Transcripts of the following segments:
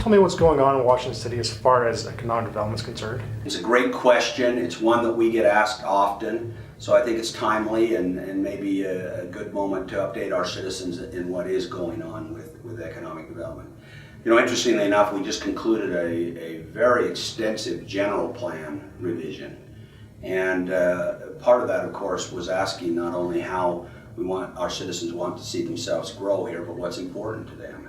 tell me what's going on in Washington City as far as economic development is concerned? It's a great question. It's one that we get asked often. So I think it's timely and maybe a good moment to update our citizens in what is going on with economic development. You know, interestingly enough, we just concluded a very extensive general plan revision. And part of that, of course, was asking not only how our citizens want to see themselves grow here, but what's important to them.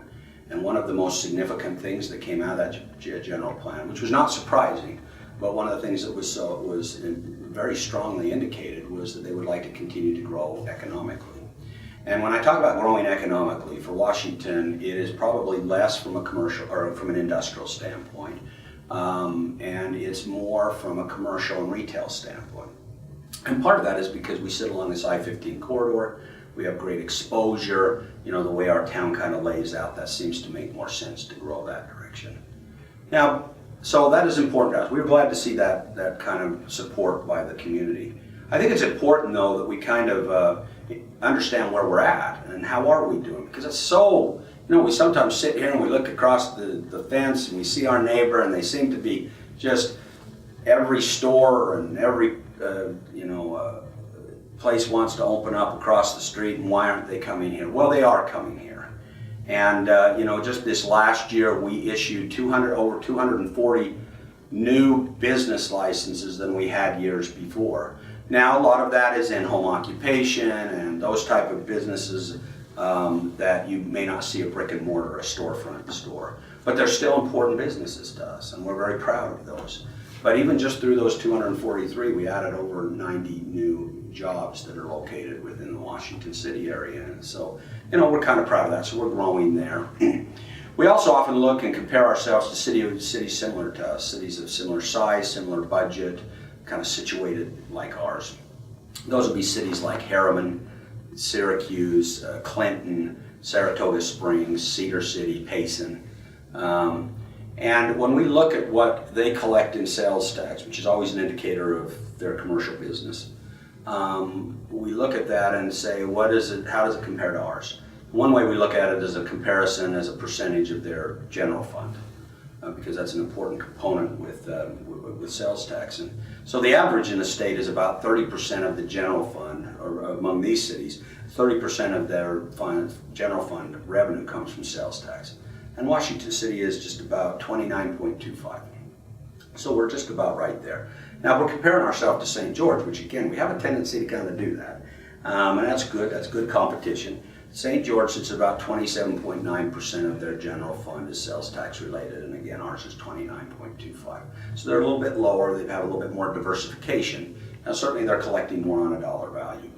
And one of the most significant things that came out of that general plan, which was not surprising, but one of the things that was very strongly indicated was that they would like to continue to grow economically. And when I talk about growing economically, for Washington, it is probably less from a commercial or from an industrial standpoint, and it's more from a commercial and retail standpoint. And part of that is because we sit along this I-15 corridor. We have great exposure. You know, the way our town kind of lays out, that seems to make more sense to grow that direction. Now, so that is important to us. We were glad to see that kind of support by the community. I think it's important, though, that we kind of understand where we're at and how are we doing. Because it's so, you know, we sometimes sit here and we look across the fence and we see our neighbor and they seem to be just every store and every, place wants to open up across the street, and why aren't they coming here? Well, they are coming here. And just this last year, we issued over 240 new business licenses than we had years before. Now, a lot of that is in home occupation and those type of businesses that you may not see a brick and mortar, a storefront store. But they're still important businesses to us, and we're very proud of those. But even just through those 243, we added over 90 new jobs that are located within the Washington City area. And so, we're kind of proud of that, so we're growing there. We also often look and compare ourselves to cities similar to us, cities of similar size, similar budget, kind of situated like ours. Those would be cities like Harriman, Syracuse, Clinton, Saratoga Springs, Cedar City, Payson. And when we look at what they collect in sales tax, which is always an indicator of their commercial business, we look at that and say, how does it compare to ours? One way we look at it is a comparison as a percentage of their general fund, because that's an important component with sales tax. And so the average in the state is about 30% of the general fund, or among these cities, 30% of their general fund revenue comes from sales tax. And Washington City is just about 29.25. So we're just about right there. Now we're comparing ourselves to St. George, which again, we have a tendency to kind of do that. And that's good competition. St. George, it's about 27.9% of their general fund is sales tax related, and again, ours is 29.25. So they're a little bit lower, they've had a little bit more diversification. Now certainly they're collecting more on a dollar value,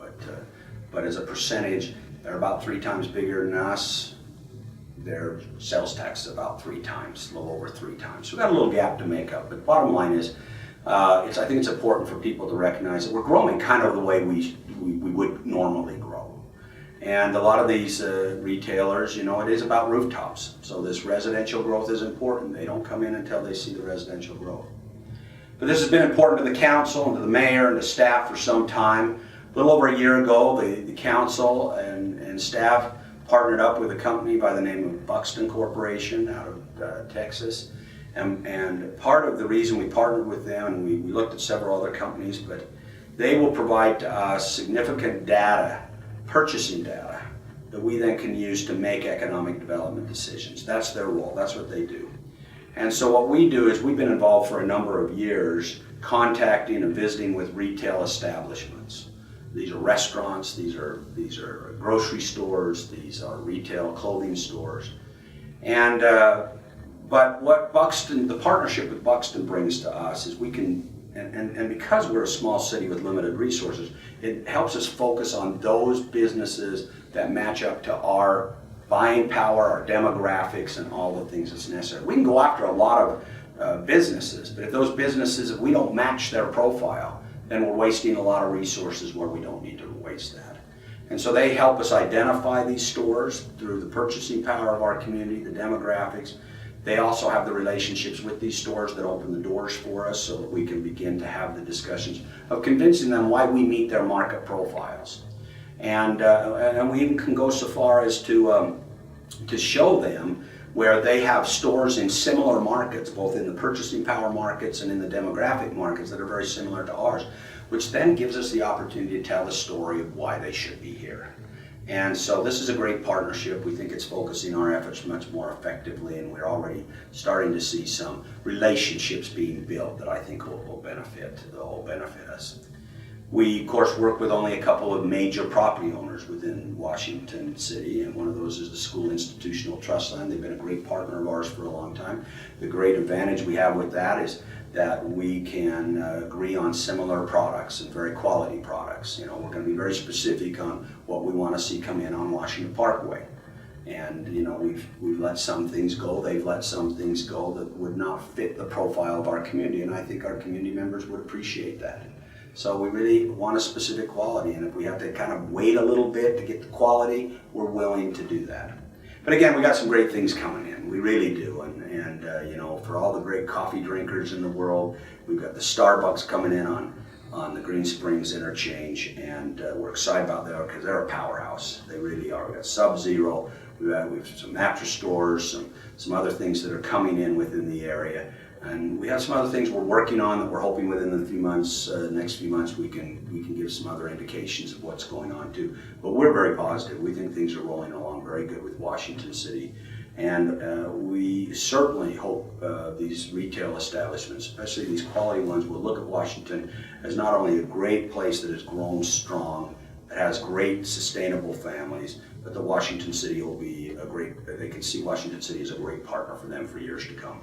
but as a percentage, they're about 3 times bigger than us. Their sales tax is about 3 times, a little over 3 times. So we've got a little gap to make up, but bottom line is, I think it's important for people to recognize that we're growing kind of the way we would normally grow. And a lot of these retailers, it is about rooftops. So this residential growth is important. They don't come in until they see the residential growth. But this has been important to the council and to the mayor and the staff for some time. A little over a year ago, the council and staff partnered up with a company by the name of Buxton Corporation out of Texas. And part of the reason we partnered with them, and we looked at several other companies, but they will provide to us significant data, purchasing data, that we then can use to make economic development decisions. That's their role, that's what they do. And so what we do is we've been involved for a number of years contacting and visiting with retail establishments. These are restaurants, these are grocery stores, these are retail clothing stores. And but what the partnership with Buxton brings to us is we can, and because we're a small city with limited resources, it helps us focus on those businesses that match up to our buying power, our demographics, and all the things that's necessary. We can go after a lot of businesses, but if those businesses, if we don't match their profile, then we're wasting a lot of resources where we don't need to waste that. And so they help us identify these stores through the purchasing power of our community, the demographics. They also have the relationships with these stores that open the doors for us so that we can begin to have the discussions of convincing them why we meet their market profiles. And we even can go so far as to show them where they have stores in similar markets, both in the purchasing power markets and in the demographic markets that are very similar to ours, which then gives us the opportunity to tell the story of why they should be here. And so this is a great partnership. We think it's focusing our efforts much more effectively, and we're already starting to see some relationships being built that I think will benefit us. We, of course, work with only a couple of major property owners within Washington City, and one of those is the School Institutional Trust Fund. They've been a great partner of ours for a long time. The great advantage we have with that is that we can agree on similar products and very quality products. You know, we're going to be very specific on what we want to see come in on Washington Parkway. And you know, we've let some things go, they've let some things go that would not fit the profile of our community, and I think our community members would appreciate that. So we really want a specific quality, and if we have to kind of wait a little bit to get the quality, we're willing to do that. But again, we got some great things coming in, we really do, and you know, for all the great coffee drinkers in the world, we've got the Starbucks coming in on the Green Springs interchange, and we're excited about that because they're a powerhouse. They really are. We got Sub-Zero, we've some mattress stores, some other things that are coming in within the area. And we have some other things we're working on that we're hoping within the next few months we can give some other indications of what's going on too. But we're very positive. We think things are rolling along very good with Washington City. And we certainly hope these retail establishments, especially these quality ones, will look at Washington as not only a great place that has grown strong, that has great sustainable families, but that Washington City will be they can see Washington City as a great partner for them for years to come.